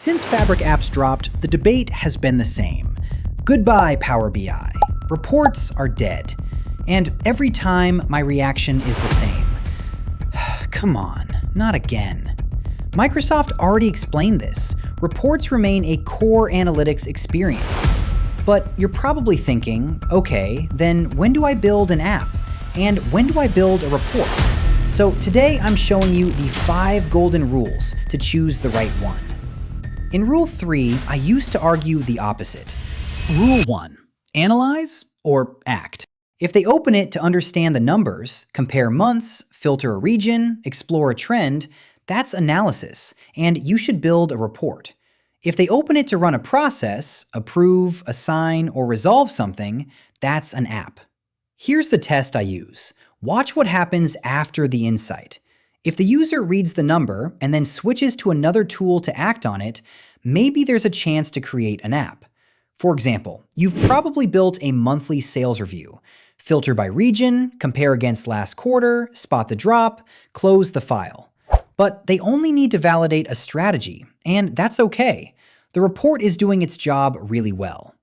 Since Fabric apps dropped, the debate has been the same. Goodbye, Power BI. Reports are dead. And every time, my reaction is the same. Come on, not again. Microsoft already explained this. Reports remain a core analytics experience. But you're probably thinking, okay, then when do I build an app? And when do I build a report? So today I'm showing you the 5 golden rules to choose the right one. In Rule 3, I used to argue the opposite. Rule 1, analyze or act. If they open it to understand the numbers, compare months, filter a region, explore a trend, that's analysis, and you should build a report. If they open it to run a process, approve, assign, or resolve something, that's an app. Here's the test I use. Watch what happens after the insight. If the user reads the number and then switches to another tool to act on it, maybe there's a chance to create an app. For example, you've probably built a monthly sales review. Filter by region, compare against last quarter, spot the drop, close the file. But they only need to validate a strategy, and that's okay. The report is doing its job really well.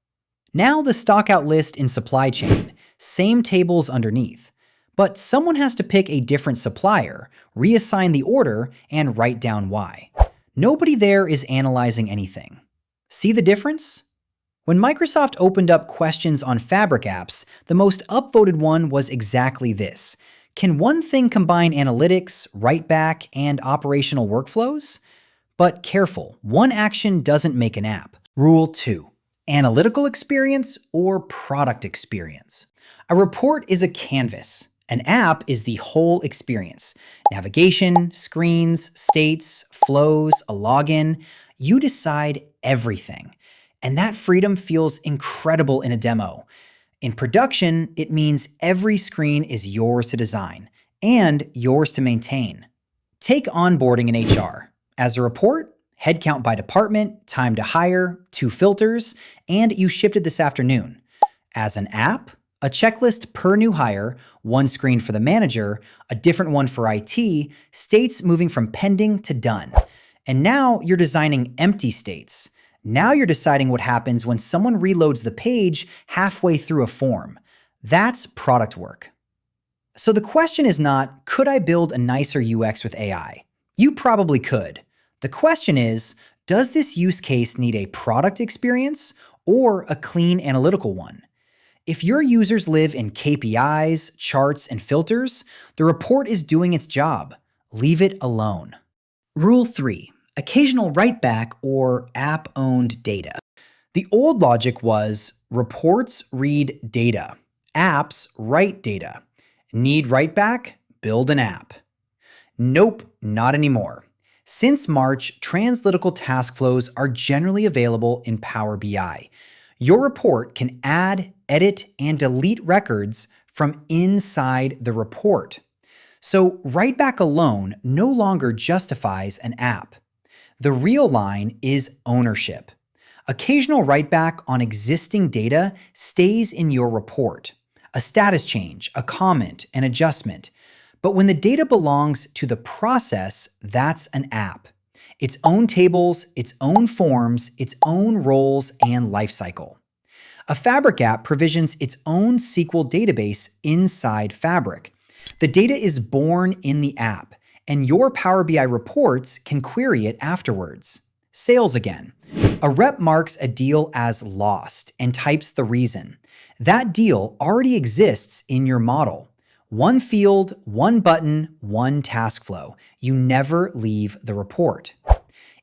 Now the stockout list in supply chain, same tables underneath. But someone has to pick a different supplier, reassign the order, and write down why. Nobody there is analyzing anything. See the difference? When Microsoft opened up questions on Fabric apps, the most upvoted one was exactly this. Can one thing combine analytics, write back, and operational workflows? But careful, one action doesn't make an app. Rule 2, analytical experience or product experience. A report is a canvas. An app is the whole experience. Navigation, screens, states, flows, a login. You decide everything. And that freedom feels incredible in a demo. In production, it means every screen is yours to design and yours to maintain. Take onboarding in HR. As a report, headcount by department, time to hire, 2 filters, and you shipped it this afternoon. As an app, a checklist per new hire, 1 screen for the manager, a different one for IT, states moving from pending to done. And now you're designing empty states. Now you're deciding what happens when someone reloads the page halfway through a form. That's product work. So the question is not, could I build a nicer UX with AI? You probably could. The question is, does this use case need a product experience or a clean analytical one? If your users live in KPIs, charts, and filters, the report is doing its job. Leave it alone. Rule 3, occasional write-back or app-owned data. The old logic was reports read data, apps write data. Need write-back? Build an app. Nope, not anymore. Since March, Translytical task flows are generally available in Power BI. Your report can add, edit, and delete records from inside the report. So write-back alone no longer justifies an app. The real line is ownership. Occasional write-back on existing data stays in your report. A status change, a comment, an adjustment. But when the data belongs to the process, that's an app. Its own tables, its own forms, its own roles and lifecycle. A Fabric app provisions its own SQL database inside Fabric. The data is born in the app, and your Power BI reports can query it afterwards. Sales again. A rep marks a deal as lost and types the reason. That deal already exists in your model. 1 field, 1 button, 1 task flow. You never leave the report.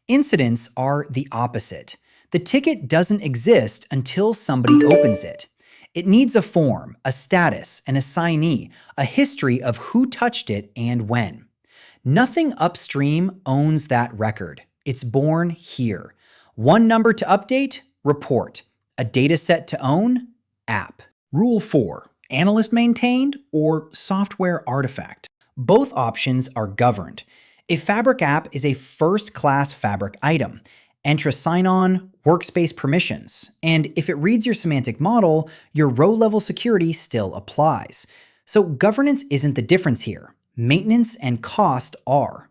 Incidents are the opposite. The ticket doesn't exist until somebody opens it. It needs a form, a status, an assignee, a history of who touched it and when. Nothing upstream owns that record. It's born here. 1 number to update, report. A data set to own, app. Rule 4, Analyst maintained or software artifact. Both options are governed. A Fabric app is a first-class Fabric item. Entra sign-on, workspace permissions, and if it reads your semantic model, your row-level security still applies. So governance isn't the difference here. Maintenance and cost are.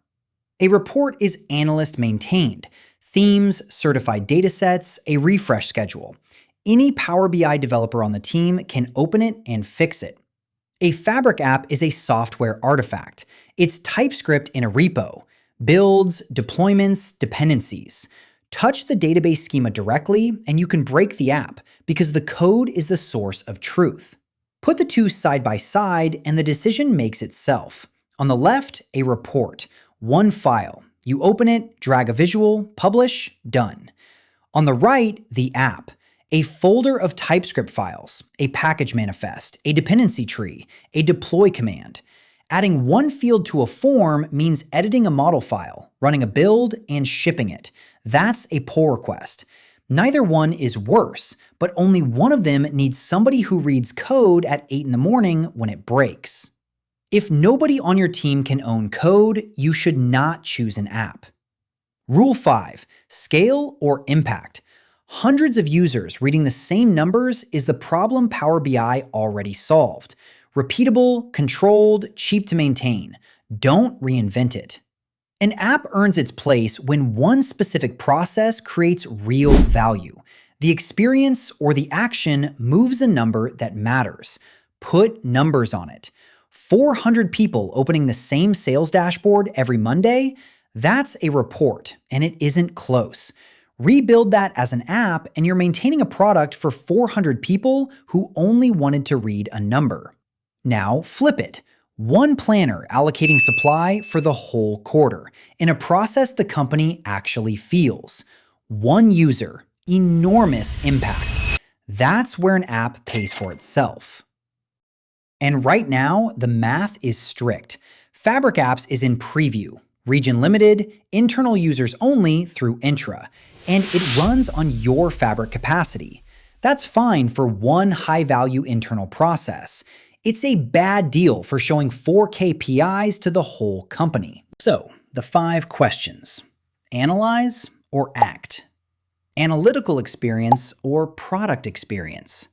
A report is analyst maintained. themes, certified datasets, a refresh schedule. Any Power BI developer on the team can open it and fix it. A Fabric app is a software artifact. It's TypeScript in a repo. Builds, deployments, dependencies. Touch the database schema directly, and you can break the app because the code is the source of truth. Put the two side by side, and the decision makes itself. On the left, a report, one file. You open it, drag a visual, publish, done. On the right, the app, a folder of TypeScript files, a package manifest, a dependency tree, a deploy command. Adding one field to a form means editing a model file, running a build, and shipping it. That's a pull request. Neither one is worse, but only one of them needs somebody who reads code at 8 in the morning when it breaks. If nobody on your team can own code, you should not choose an app. Rule 5, scale or impact. Hundreds of users reading the same numbers is the problem Power BI already solved. Repeatable, controlled, cheap to maintain. Don't reinvent it. An app earns its place when one specific process creates real value. The experience or the action moves a number that matters. Put numbers on it. 400 people opening the same sales dashboard every Monday? That's a report, and it isn't close. Rebuild that as an app, and you're maintaining a product for 400 people who only wanted to read a number. Now flip it. One planner allocating supply for the whole quarter, in a process the company actually feels. One user, enormous impact. That's where an app pays for itself. And right now, the math is strict. Fabric Apps is in preview, region limited, internal users only through Intra, and it runs on your Fabric capacity. That's fine for one high-value internal process. It's a bad deal for showing 4 KPIs to the whole company. So, the 5 questions. Analyze or act? Analytical experience or product experience?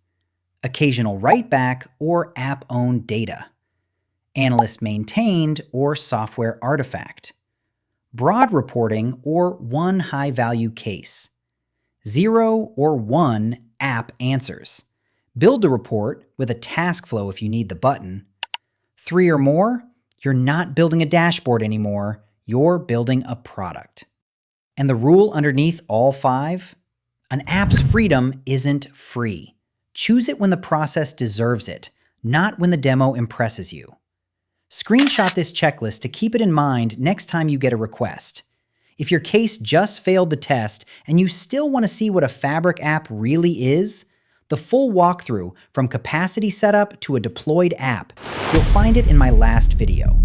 Occasional write-back or app-owned data? Analyst maintained or software artifact? Broad reporting or one high-value case? 0 or 1 app answers? Build a report with a task flow if you need the button. 3 or more? You're not building a dashboard anymore, you're building a product. And the rule underneath all 5? An app's freedom isn't free. Choose it when the process deserves it, not when the demo impresses you. Screenshot this checklist to keep it in mind next time you get a request. If your case just failed the test and you still want to see what a Fabric app really is, the full walkthrough from capacity setup to a deployed app, you'll find it in my last video.